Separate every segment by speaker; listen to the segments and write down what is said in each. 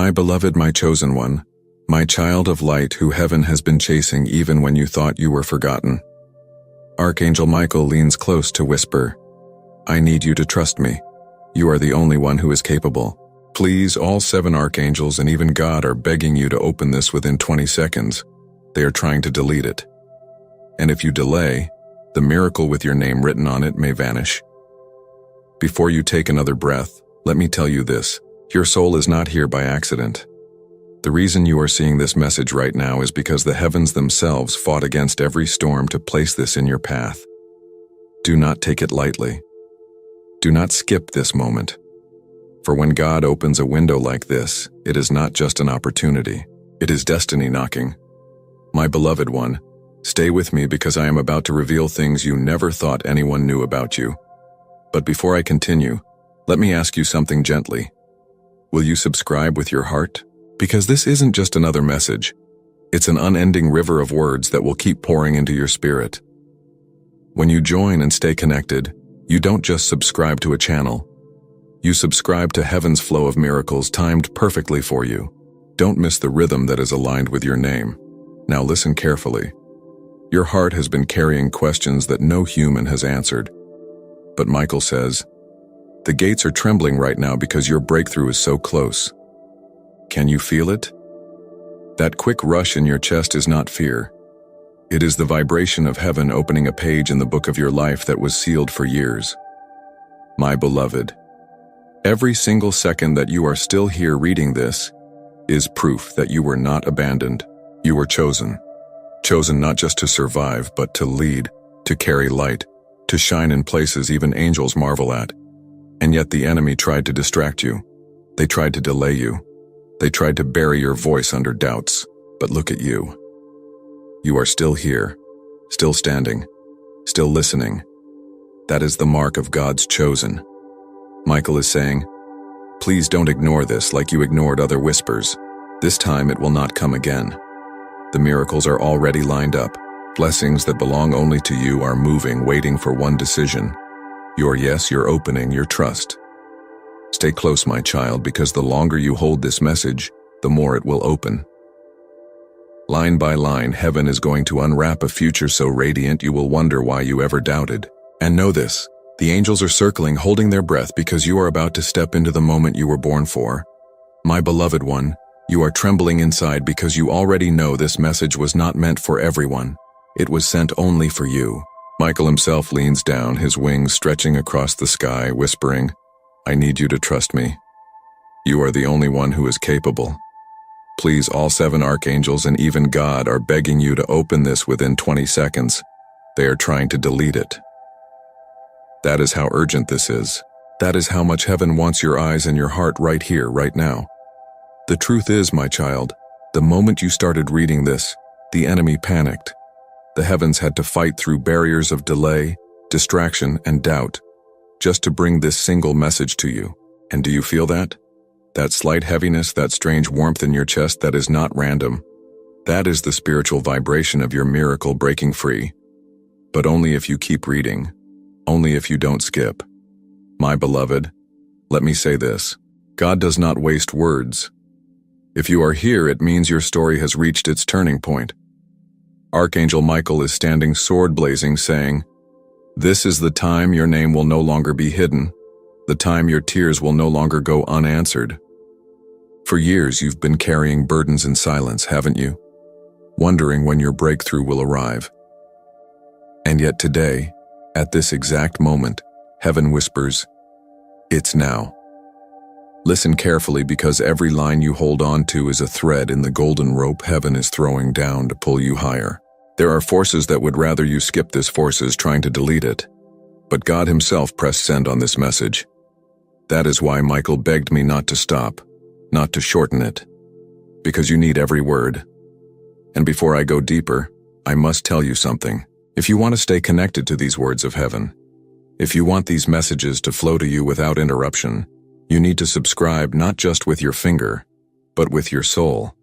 Speaker 1: My beloved, my chosen one, my child of light who heaven has been chasing even when you thought you were forgotten. Archangel Michael leans close to whisper, I need you to trust me. You are the only one who is capable. Please, all 7 archangels and even God are begging you to open this within 20 seconds. They are trying to delete it. And if you delay, the miracle with your name written on it may vanish. Before you take another breath, let me tell you this. Your soul is not here by accident. The reason you are seeing this message right now is because the heavens themselves fought against every storm to place this in your path. Do not take it lightly. Do not skip this moment. For when God opens a window like this, it is not just an opportunity. It is destiny knocking. My beloved one, stay with me because I am about to reveal things you never thought anyone knew about you. But before I continue, let me ask you something gently. Will you subscribe with your heart? Because this isn't just another message. It's an unending river of words that will keep pouring into your spirit. When you join and stay connected, you don't just subscribe to a channel. You subscribe to heaven's flow of miracles timed perfectly for you. Don't miss the rhythm that is aligned with your name. Now listen carefully. Your heart has been carrying questions that no human has answered. But Michael says, the gates are trembling right now because your breakthrough is so close. Can you feel it? That quick rush in your chest is not fear. It is the vibration of heaven opening a page in the book of your life that was sealed for years. My beloved, every single second that you are still here reading this is proof that you were not abandoned. You were chosen. Chosen not just to survive, but to lead, to carry light, to shine in places even angels marvel at. And yet the enemy tried to distract you. They tried to delay you. They tried to bury your voice under doubts. But look at you. You are still here, still standing, still listening. That is the mark of God's chosen. Michael is saying, please don't ignore this like you ignored other whispers. This time it will not come again. The miracles are already lined up. Blessings that belong only to you are moving, waiting for one decision. Your yes, your opening, your trust. Stay close, my child, because the longer you hold this message, the more it will open. Line by line, heaven is going to unwrap a future so radiant you will wonder why you ever doubted. And know this, the angels are circling, holding their breath because you are about to step into the moment you were born for. My beloved one, you are trembling inside because you already know this message was not meant for everyone. It was sent only for you. Michael himself leans down, his wings stretching across the sky, whispering, I need you to trust me. You are the only one who is capable. Please, all 7 archangels and even God are begging you to open this within 20 seconds. They are trying to delete it. That is how urgent this is. That is how much heaven wants your eyes and your heart right here, right now. The truth is, my child, the moment you started reading this, the enemy panicked. The heavens had to fight through barriers of delay, distraction, and doubt, just to bring this single message to you. And do you feel that? That slight heaviness, that strange warmth in your chest that is not random. That is the spiritual vibration of your miracle breaking free. But only if you keep reading. Only if you don't skip. My beloved, let me say this. God does not waste words. If you are here, it means your story has reached its turning point. Archangel Michael is standing sword blazing, saying, this is the time your name will no longer be hidden. The time your tears will no longer go unanswered. For years you've been carrying burdens in silence, haven't you? Wondering when your breakthrough will arrive. And yet today, at this exact moment, heaven whispers, it's now. Listen carefully because every line you hold on to is a thread in the golden rope heaven is throwing down to pull you higher. There are forces that would rather you skip this, forces trying to delete it. But God himself pressed send on this message. That is why Michael begged me not to stop, not to shorten it. Because you need every word. And before I go deeper, I must tell you something. If you want to stay connected to these words of heaven, if you want these messages to flow to you without interruption, you need to subscribe not just with your finger, but with your soul.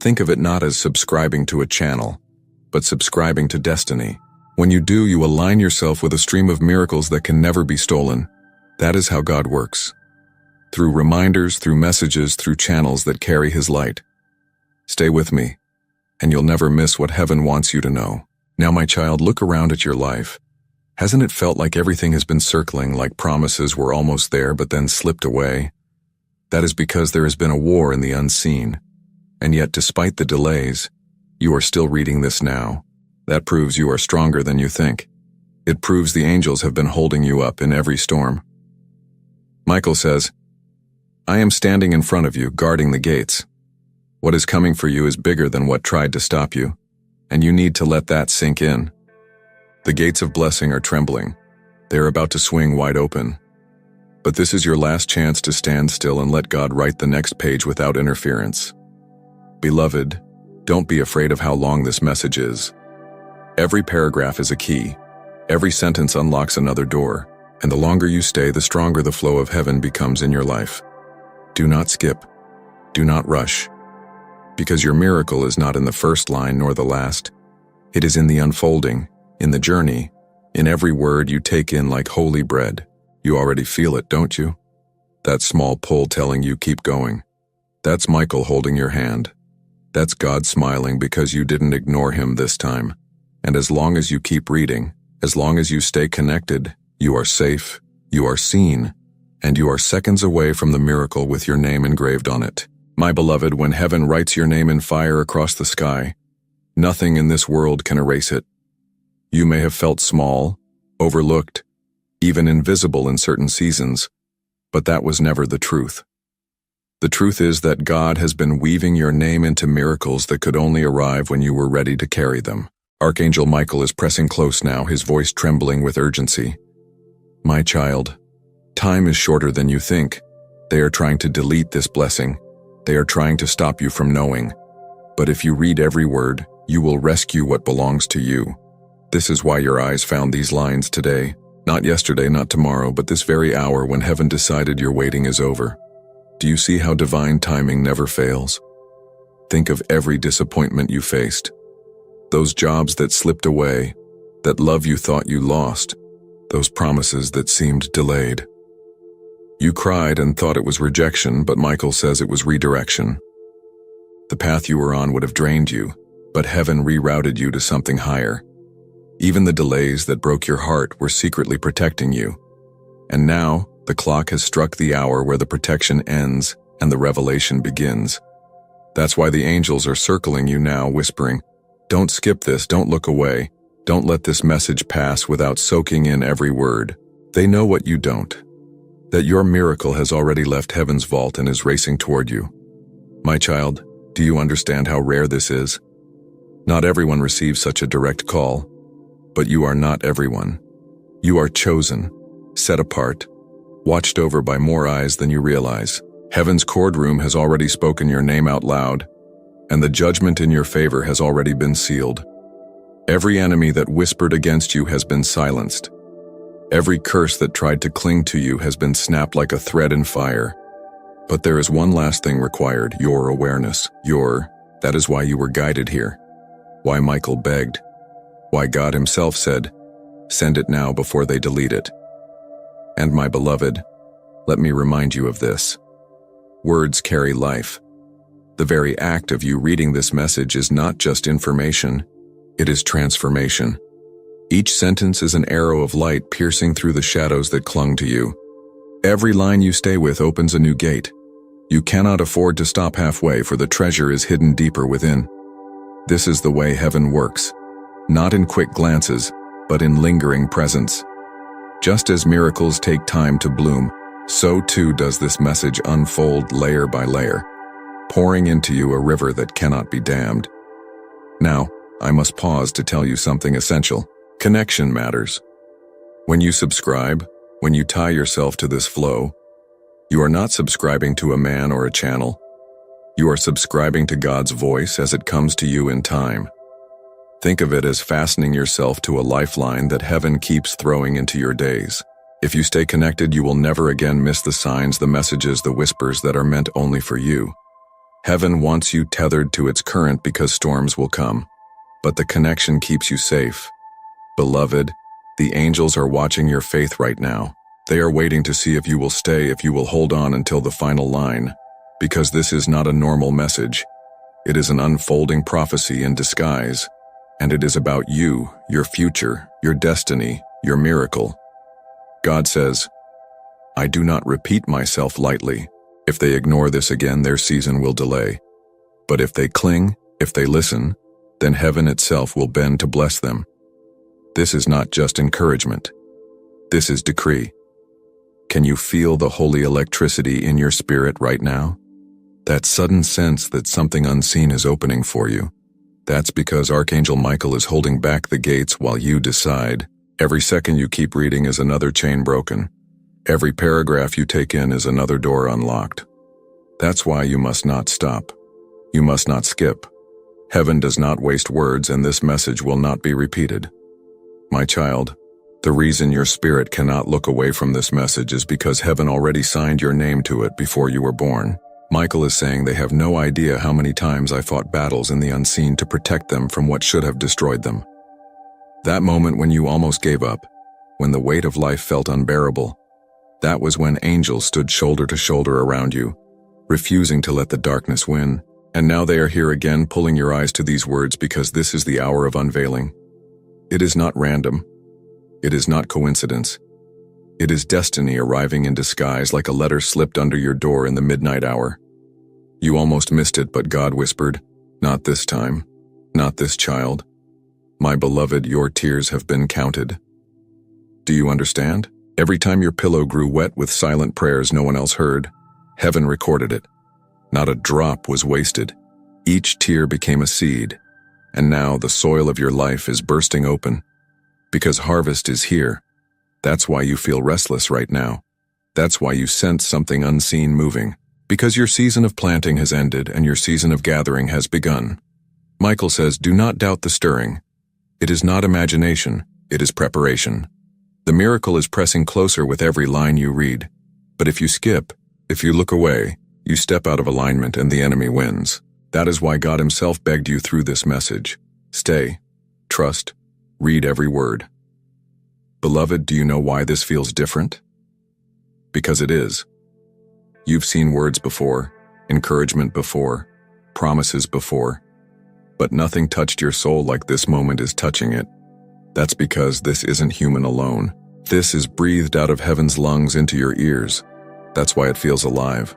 Speaker 1: Think of it not as subscribing to a channel, but subscribing to destiny. When you do, you align yourself with a stream of miracles that can never be stolen. That is how God works. through reminders, through messages, through channels that carry His light. Stay with me, and you'll never miss what heaven wants you to know. Now, my child, look around at your life. Hasn't it felt like everything has been circling, like promises were almost there but then slipped away? That is because there has been a war in the unseen. And yet, despite the delays, you are still reading this now. That proves you are stronger than you think. It proves the angels have been holding you up in every storm. Michael says, I am standing in front of you, guarding the gates. What is coming for you is bigger than what tried to stop you, and you need to let that sink in. The gates of blessing are trembling. They are about to swing wide open. But this is your last chance to stand still and let God write the next page without interference. Beloved, don't be afraid of how long this message is. Every paragraph is a key. Every sentence unlocks another door, and the longer you stay, the stronger the flow of heaven becomes in your life. Do not skip. Do not rush. Because your miracle is not in the first line nor the last. It is in the unfolding, in the journey, in every word you take in like holy bread. You already feel it, don't you? That small pull telling you keep going. That's Michael holding your hand. That's God smiling because you didn't ignore Him this time. And as long as you keep reading, as long as you stay connected, you are safe, you are seen, and you are seconds away from the miracle with your name engraved on it. My beloved, when heaven writes your name in fire across the sky, nothing in this world can erase it. You may have felt small, overlooked, even invisible in certain seasons, but that was never the truth. The truth is that God has been weaving your name into miracles that could only arrive when you were ready to carry them. Archangel Michael is pressing close now, his voice trembling with urgency. My child, time is shorter than you think. They are trying to delete this blessing. They are trying to stop you from knowing. But if you read every word, you will rescue what belongs to you. This is why your eyes found these lines today. Not yesterday, not tomorrow, but this very hour when heaven decided your waiting is over. Do you see how divine timing never fails? Think of every disappointment you faced. Those jobs that slipped away, that love you thought you lost, those promises that seemed delayed. You cried and thought it was rejection, but Michael says it was redirection. The path you were on would have drained you, but heaven rerouted you to something higher. Even the delays that broke your heart were secretly protecting you. And now, the clock has struck the hour where the protection ends and the revelation begins. That's why the angels are circling you now, whispering, don't skip this, don't look away, don't let this message pass without soaking in every word. They know what you don't, that your miracle has already left heaven's vault and is racing toward you. My child, do you understand how rare this is? Not everyone receives such a direct call, but you are not everyone. You are chosen, set apart, watched over by more eyes than you realize. Heaven's courtroom has already spoken your name out loud, and the judgment in your favor has already been sealed. Every enemy that whispered against you has been silenced. Every curse that tried to cling to you has been snapped like a thread in fire. But there is one last thing required, your awareness. That is why you were guided here. Why Michael begged. Why God Himself said, send it now before they delete it. And my beloved, let me remind you of this. Words carry life. The very act of you reading this message is not just information, it is transformation. Each sentence is an arrow of light piercing through the shadows that clung to you. Every line you stay with opens a new gate. You cannot afford to stop halfway, for the treasure is hidden deeper within. This is the way heaven works, not in quick glances, but in lingering presence. Just as miracles take time to bloom, so too does this message unfold layer by layer, pouring into you a river that cannot be dammed. Now, I must pause to tell you something essential. Connection matters. When you subscribe, when you tie yourself to this flow, you are not subscribing to a man or a channel. You are subscribing to God's voice as it comes to you in time. Think of it as fastening yourself to a lifeline that heaven keeps throwing into your days. If you stay connected, you will never again miss the signs, the messages, the whispers that are meant only for you. Heaven wants you tethered to its current because storms will come, but the connection keeps you safe. Beloved, the angels are watching your faith right now. They are waiting to see if you will stay, if you will hold on until the final line, because this is not a normal message. It is an unfolding prophecy in disguise, and it is about you, your future, your destiny, your miracle. God says, I do not repeat myself lightly. If they ignore this again, their season will delay. But if they cling, if they listen, then heaven itself will bend to bless them. This is not just encouragement. This is decree. Can you feel the holy electricity in your spirit right now? That sudden sense that something unseen is opening for you. That's because Archangel Michael is holding back the gates while you decide. Every second you keep reading is another chain broken. Every paragraph you take in is another door unlocked. That's why you must not stop. You must not skip. Heaven does not waste words, and this message will not be repeated. My child, the reason your spirit cannot look away from this message is because heaven already signed your name to it before you were born. Michael is saying they have no idea how many times I fought battles in the unseen to protect them from what should have destroyed them. That moment when you almost gave up, when the weight of life felt unbearable, that was when angels stood shoulder to shoulder around you, refusing to let the darkness win. And now they are here again, pulling your eyes to these words because this is the hour of unveiling. It is not random. It is not coincidence. It is destiny arriving in disguise like a letter slipped under your door in the midnight hour. You almost missed it, but God whispered, not this time, not this child. My beloved, your tears have been counted. Do you understand? Every time your pillow grew wet with silent prayers no one else heard, heaven recorded it. Not a drop was wasted. Each tear became a seed. And now the soil of your life is bursting open. Because harvest is here. That's why you feel restless right now. That's why you sense something unseen moving. Because your season of planting has ended and your season of gathering has begun. Michael says, do not doubt the stirring. It is not imagination, it is preparation. The miracle is pressing closer with every line you read. But if you skip, if you look away, you step out of alignment and the enemy wins. That is why God himself begged you through this message. Stay, trust, read every word. Beloved, do you know why this feels different? Because it is. You've seen words before, encouragement before, promises before, but nothing touched your soul like this moment is touching it. That's because this isn't human alone. This is breathed out of heaven's lungs into your ears. That's why it feels alive,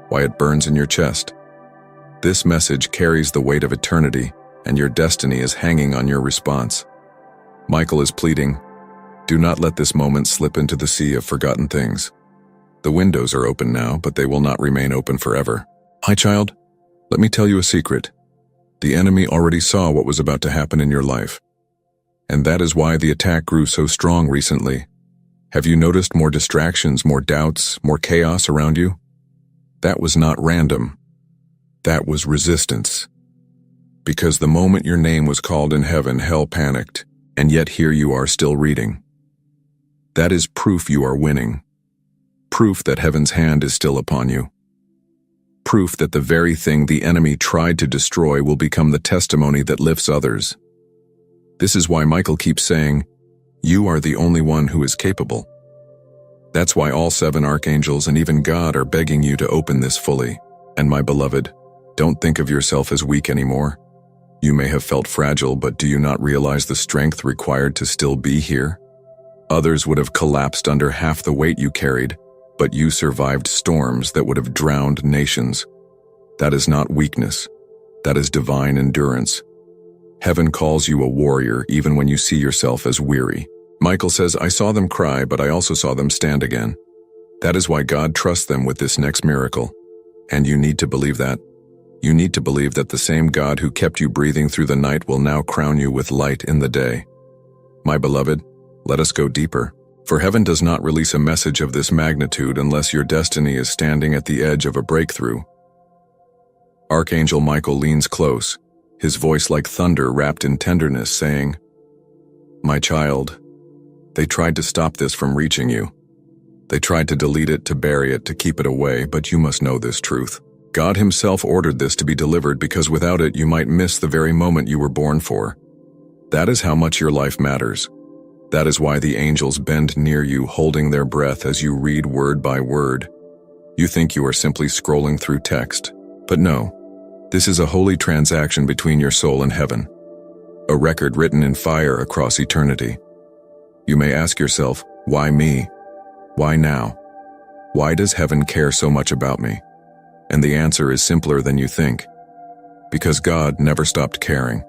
Speaker 1: why it burns in your chest. This message carries the weight of eternity, and your destiny is hanging on your response. Michael is pleading, do not let this moment slip into the sea of forgotten things. The windows are open now, but they will not remain open forever. Hi, child. Let me tell you a secret. The enemy already saw what was about to happen in your life. And that is why the attack grew so strong recently. Have you noticed more distractions, more doubts, more chaos around you? That was not random. That was resistance. Because the moment your name was called in heaven, hell panicked, and yet here you are still reading. That is proof you are winning. Proof that heaven's hand is still upon you. Proof that the very thing the enemy tried to destroy will become the testimony that lifts others. This is why Michael keeps saying, you are the only one who is capable. That's why all 7 archangels and even God are begging you to open this fully. And my beloved, don't think of yourself as weak anymore. You may have felt fragile, but do you not realize the strength required to still be here? Others would have collapsed under half the weight you carried, but you survived storms that would have drowned nations. That is not weakness. That is divine endurance. Heaven calls you a warrior even when you see yourself as weary. Michael says, I saw them cry, but I also saw them stand again. That is why God trusts them with this next miracle. And you need to believe that. You need to believe that the same God who kept you breathing through the night will now crown you with light in the day. My beloved, let us go deeper. For heaven does not release a message of this magnitude unless your destiny is standing at the edge of a breakthrough. Archangel Michael leans close, his voice like thunder wrapped in tenderness, saying, My child, they tried to stop this from reaching you. They tried to delete it, to bury it, to keep it away, but you must know this truth. God himself ordered this to be delivered because without it you might miss the very moment you were born for. That is how much your life matters. That is why the angels bend near you, holding their breath as you read word by word. You think you are simply scrolling through text, but no. This is a holy transaction between your soul and heaven, a record written in fire across eternity. You may ask yourself, why me? Why now? Why does heaven care so much about me? And the answer is simpler than you think. Because God never stopped caring.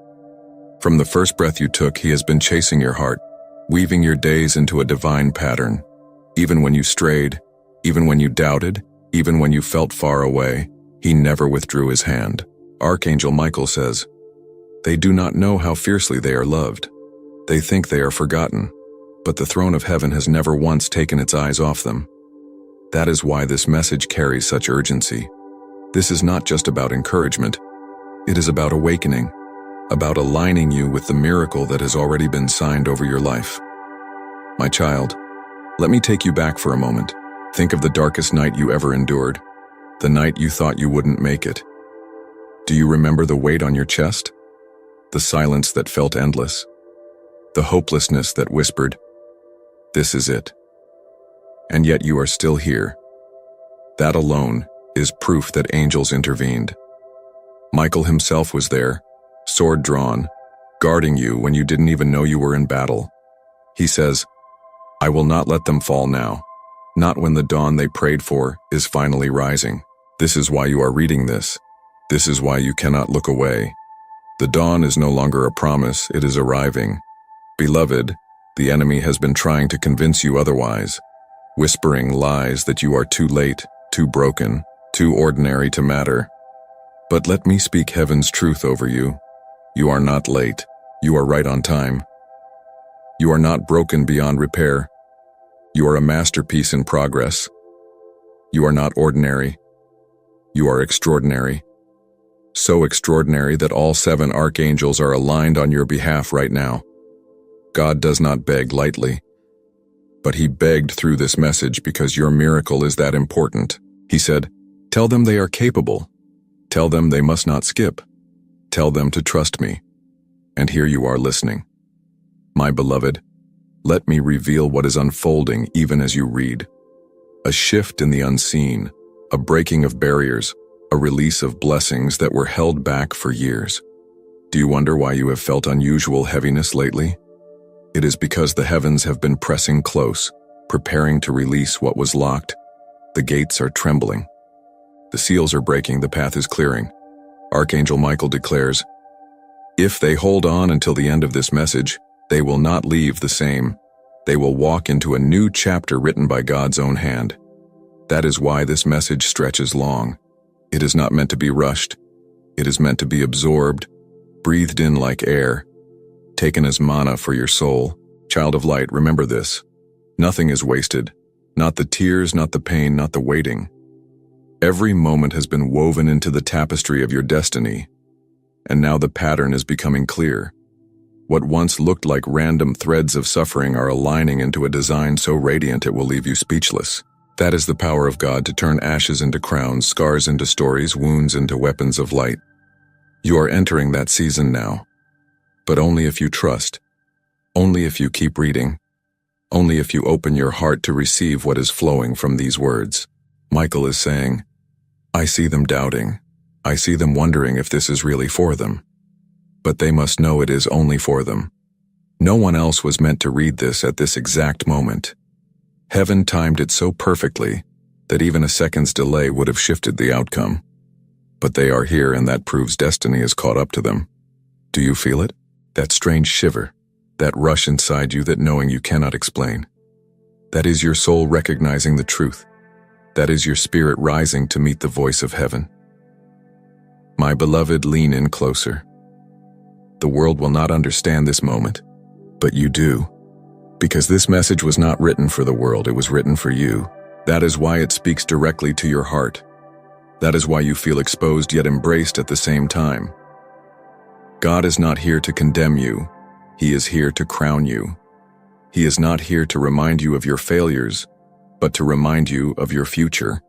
Speaker 1: From the first breath you took, He has been chasing your heart, weaving your days into a divine pattern. Even when you strayed, even when you doubted, even when you felt far away, He never withdrew His hand. Archangel Michael says, "They do not know how fiercely they are loved. They think they are forgotten, but the throne of heaven has never once taken its eyes off them." That is why this message carries such urgency. This is not just about encouragement. It is about awakening, about aligning you with the miracle that has already been signed over your life. My child, let me take you back for a moment. Think of the darkest night you ever endured, the night you thought you wouldn't make it. Do you remember the weight on your chest? The silence that felt endless? The hopelessness that whispered, "This is it." And yet you are still here. That alone is proof that angels intervened. Michael himself was there, sword drawn, guarding you when you didn't even know you were in battle. He says, "I will not let them fall now, not when the dawn they prayed for is finally rising." This is why you are reading this. This is why you cannot look away. The dawn is no longer a promise, it is arriving. Beloved, the enemy has been trying to convince you otherwise, whispering lies that you are too late, too broken, too ordinary to matter. But let me speak heaven's truth over you. You are not late. You are right on time. You are not broken beyond repair. You are a masterpiece in progress. You are not ordinary. You are extraordinary. So extraordinary that all 7 archangels are aligned on your behalf right now. God does not beg lightly, but He begged through this message because your miracle is that important. He said, "Tell them they are capable. Tell them they must not skip. Tell them to trust me." And here you are listening. My beloved, let me reveal what is unfolding even as you read. A shift in the unseen, a breaking of barriers, a release of blessings that were held back for years. Do you wonder why you have felt unusual heaviness lately? It is because the heavens have been pressing close, preparing to release what was locked. The gates are trembling. The seals are breaking, the path is clearing. Archangel Michael declares, "If they hold on until the end of this message, they will not leave the same. They will walk into a new chapter written by God's own hand." That is why this message stretches long. It is not meant to be rushed. It is meant to be absorbed, breathed in like air, taken as manna for your soul. Child of light, remember this. Nothing is wasted. Not the tears, not the pain, not the waiting. Every moment has been woven into the tapestry of your destiny, and now the pattern is becoming clear. What once looked like random threads of suffering are aligning into a design so radiant it will leave you speechless. That is the power of God to turn ashes into crowns, scars into stories, wounds into weapons of light. You are entering that season now, but only if you trust, only if you keep reading, only if you open your heart to receive what is flowing from these words. Michael is saying, "I see them doubting. I see them wondering if this is really for them. But they must know it is only for them. No one else was meant to read this at this exact moment. Heaven timed it so perfectly that even a second's delay would have shifted the outcome. But they are here, and that proves destiny has caught up to them. Do you feel it? That strange shiver, that rush inside you, that knowing you cannot explain. That is your soul recognizing the truth. That is your spirit rising to meet the voice of heaven. My beloved, lean in closer. The world will not understand this moment, but you do. Because this message was not written for the world, it was written for you. That is why it speaks directly to your heart. That is why you feel exposed yet embraced at the same time. God is not here to condemn you. He is here to crown you. He is not here to remind you of your failures, but to remind you of your future.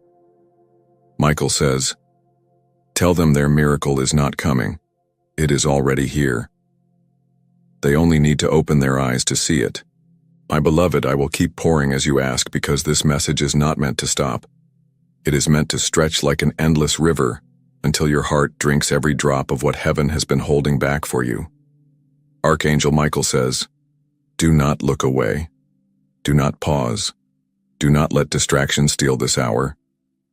Speaker 1: Michael says, "Tell them their miracle is not coming. It is already here. They only need to open their eyes to see it. My beloved, I will keep pouring as you ask because this message is not meant to stop. It is meant to stretch like an endless river until your heart drinks every drop of what heaven has been holding back for you. Archangel Michael says, do not look away. Do not pause. Do not let distractions steal this hour.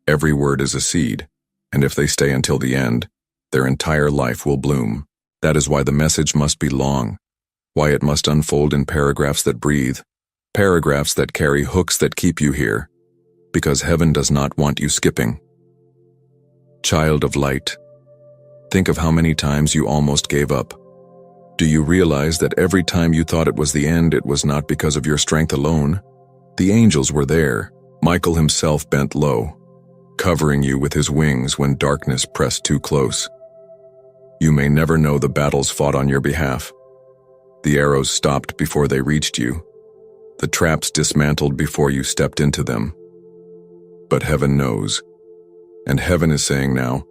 Speaker 1: Every word is a seed, and if they stay until the end, their entire life will bloom. That is why the message must be long, why it must unfold in paragraphs that breathe, paragraphs that carry hooks that keep you here, because heaven does not want you skipping. Child of light, think of how many times you almost gave up. Do you realize that every time you thought it was the end, it was not because of your strength alone? The angels were there. Michael himself bent low, covering you with his wings when darkness pressed too close. You may never know the battles fought on your behalf. The arrows stopped before they reached you. The traps dismantled before you stepped into them. But heaven knows. And heaven is saying now,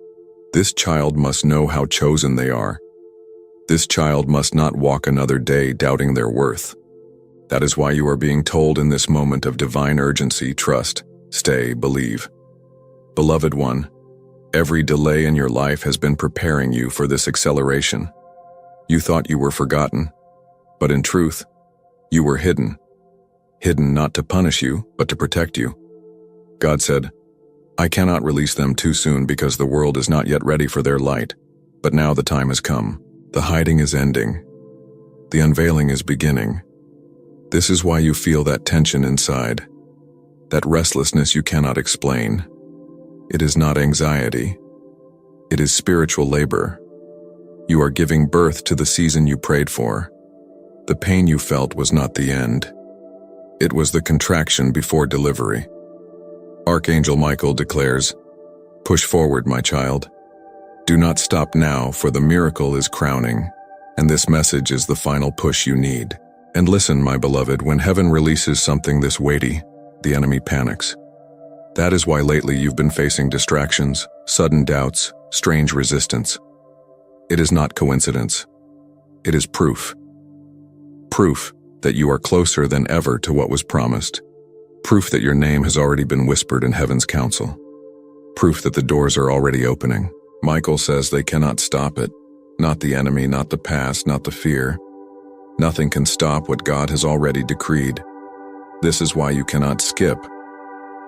Speaker 1: this child must know how chosen they are. This child must not walk another day doubting their worth. That is why you are being told in this moment of divine urgency, trust, stay, believe. Beloved one, every delay in your life has been preparing you for this acceleration. You thought you were forgotten, but in truth, you were hidden. Hidden not to punish you, but to protect you. God said, I cannot release them too soon because the world is not yet ready for their light, but now the time has come. The hiding is ending. The unveiling is beginning. This is why you feel that tension inside, that restlessness you cannot explain. It is not anxiety. It is spiritual labor. You are giving birth to the season you prayed for. The pain you felt was not the end. It was the contraction before delivery. Archangel Michael declares, push forward, my child. Do not stop now, for the miracle is crowning, and this message is the final push you need. And listen, my beloved, when heaven releases something this weighty, the enemy panics. That is why lately you've been facing distractions, sudden doubts, strange resistance. It is not coincidence. It is proof. Proof that you are closer than ever to what was promised. Proof that your name has already been whispered in heaven's counsel. Proof that the doors are already opening. Michael says they cannot stop it. Not the enemy, not the past, not the fear. Nothing can stop what God has already decreed. This is why you cannot skip.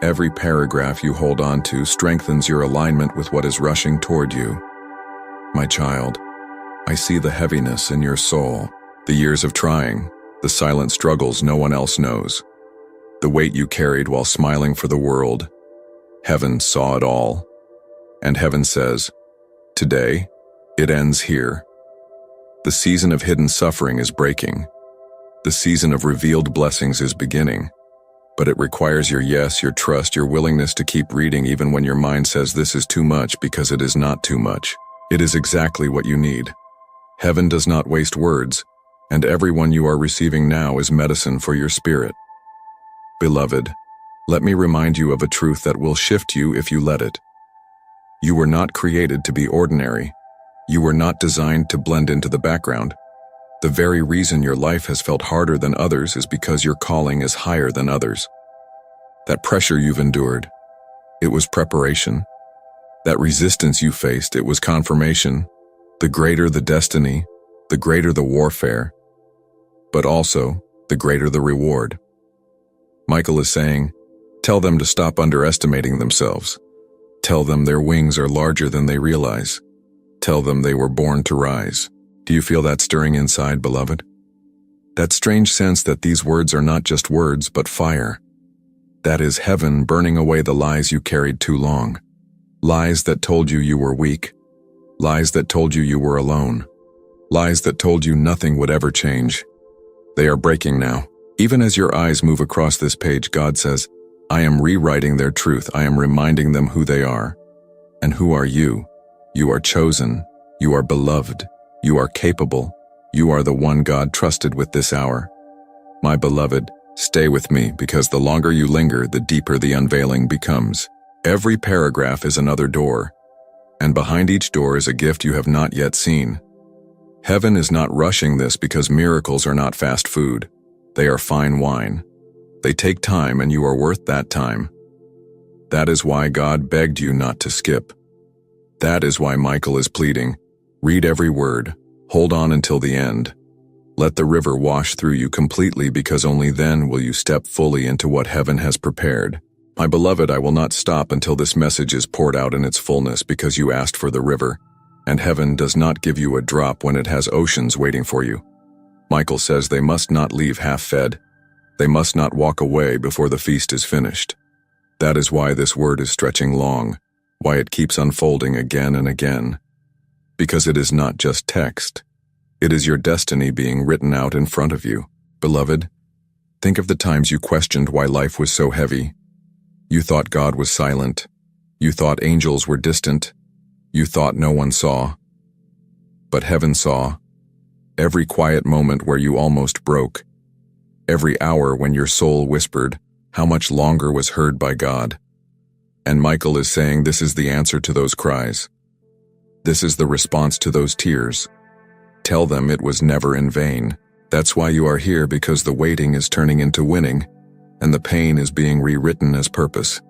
Speaker 1: Every paragraph you hold on to strengthens your alignment with what is rushing toward you. My child, I see the heaviness in your soul, the years of trying, the silent struggles no one else knows, the weight you carried while smiling for the world. Heaven saw it all. And heaven says, today, it ends here. The season of hidden suffering is breaking. The season of revealed blessings is beginning. But it requires your yes, your trust, your willingness to keep reading even when your mind says this is too much, because it is not too much. It is exactly what you need. Heaven does not waste words, and everyone you are receiving now is medicine for your spirit. Beloved, let me remind you of a truth that will shift you if you let it. You were not created to be ordinary. You were not designed to blend into the background. The very reason your life has felt harder than others is because your calling is higher than others. That pressure you've endured, it was preparation. That resistance you faced, it was confirmation. The greater the destiny, the greater the warfare, but also the greater the reward. Michael is saying, tell them to stop underestimating themselves. Tell them their wings are larger than they realize. Tell them they were born to rise. Do you feel that stirring inside, beloved? That strange sense that these words are not just words, but fire. That is heaven burning away the lies you carried too long. Lies that told you you were weak. Lies that told you you were alone. Lies that told you nothing would ever change. They are breaking now. Even as your eyes move across this page, God says, I am rewriting their truth. I am reminding them who they are. And who are you? You are chosen. You are beloved. You are capable. You are the one God trusted with this hour. My beloved, stay with me, because the longer you linger, the deeper the unveiling becomes. Every paragraph is another door, and behind each door is a gift you have not yet seen. Heaven is not rushing this because miracles are not fast food. They are fine wine. They take time, and you are worth that time. That is why God begged you not to skip. That is why Michael is pleading. Read every word. Hold on until the end. Let the river wash through you completely, because only then will you step fully into what heaven has prepared. My beloved, I will not stop until this message is poured out in its fullness, because you asked for the river, and heaven does not give you a drop when it has oceans waiting for you. Michael says they must not leave half-fed. They must not walk away before the feast is finished. That is why this word is stretching long, why it keeps unfolding again and again. Because it is not just text. It is your destiny being written out in front of you. Beloved, think of the times you questioned why life was so heavy. You thought God was silent. You thought angels were distant. You thought no one saw. But heaven saw. Every quiet moment where you almost broke. Every hour when your soul whispered, how much longer was heard by God. And Michael is saying this is the answer to those cries. This is the response to those tears. Tell them it was never in vain. That's why you are here, because the waiting is turning into winning, and the pain is being rewritten as purpose.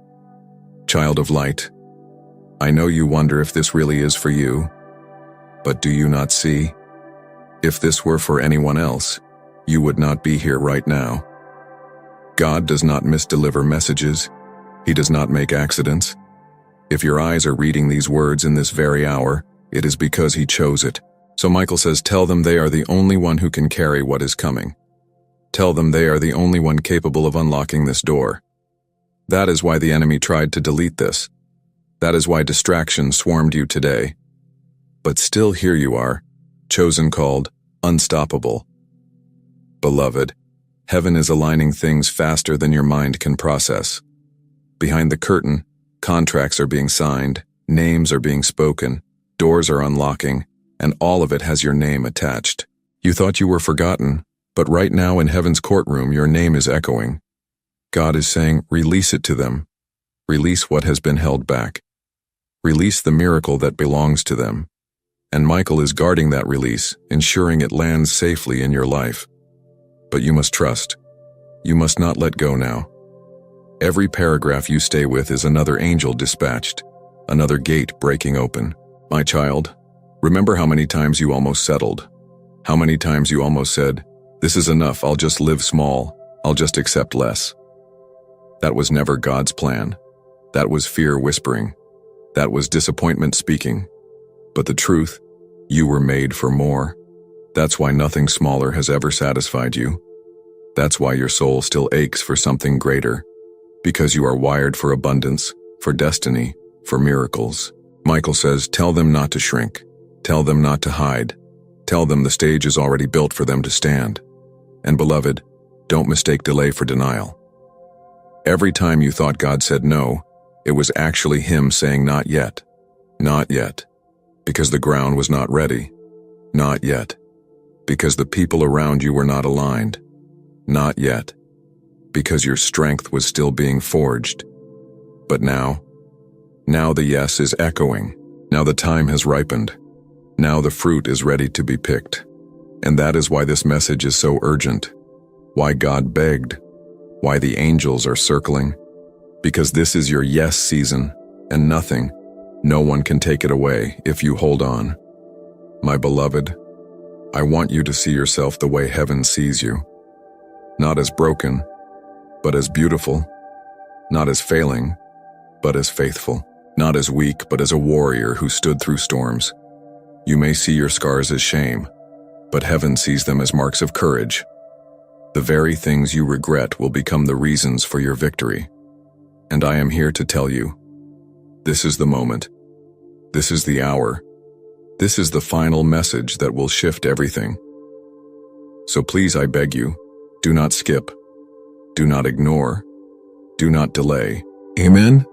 Speaker 1: Child of light, I know you wonder if this really is for you, but do you not see? If this were for anyone else, you would not be here right now. God does not misdeliver messages. He does not make accidents. If your eyes are reading these words in this very hour, it is because He chose it. So Michael says, tell them they are the only one who can carry what is coming. Tell them they are the only one capable of unlocking this door. That is why the enemy tried to delete this. That is why distraction swarmed you today. But still here you are, chosen, called, unstoppable. Beloved, heaven is aligning things faster than your mind can process. Behind the curtain, contracts are being signed, names are being spoken, doors are unlocking, and all of it has your name attached. You thought you were forgotten, but right now in heaven's courtroom your name is echoing. God is saying, release it to them. Release what has been held back. Release the miracle that belongs to them. And Michael is guarding that release, ensuring it lands safely in your life. But you must trust. You must not let go now. Every paragraph you stay with is another angel dispatched, another gate breaking open. My child, remember how many times you almost settled. How many times you almost said, this is enough, I'll just live small, I'll just accept less. That was never God's plan. That was fear whispering. That was disappointment speaking. But the truth, you were made for more. That's why nothing smaller has ever satisfied you. That's why your soul still aches for something greater. Because you are wired for abundance, for destiny, for miracles. Michael says, tell them not to shrink. Tell them not to hide. Tell them the stage is already built for them to stand. And beloved, don't mistake delay for denial. Every time you thought God said no, it was actually Him saying not yet. Not yet. Because the ground was not ready. Not yet. Because the people around you were not aligned. Not yet. Because your strength was still being forged. But now the yes is echoing. Now the time has ripened. Now the fruit is ready to be picked. And that is why this message is so urgent. Why God begged. Why the angels are circling. Because this is your yes season, and nothing, no one can take it away if you hold on. My beloved, I want you to see yourself the way heaven sees you. Not as broken, but as beautiful. Not as failing, but as faithful. Not as weak, but as a warrior who stood through storms. You may see your scars as shame, but heaven sees them as marks of courage. The very things you regret will become the reasons for your victory. And I am here to tell you, this is the moment. This is the hour. This is the final message that will shift everything. So please, I beg you, do not skip. Do not ignore. Do not delay. Amen?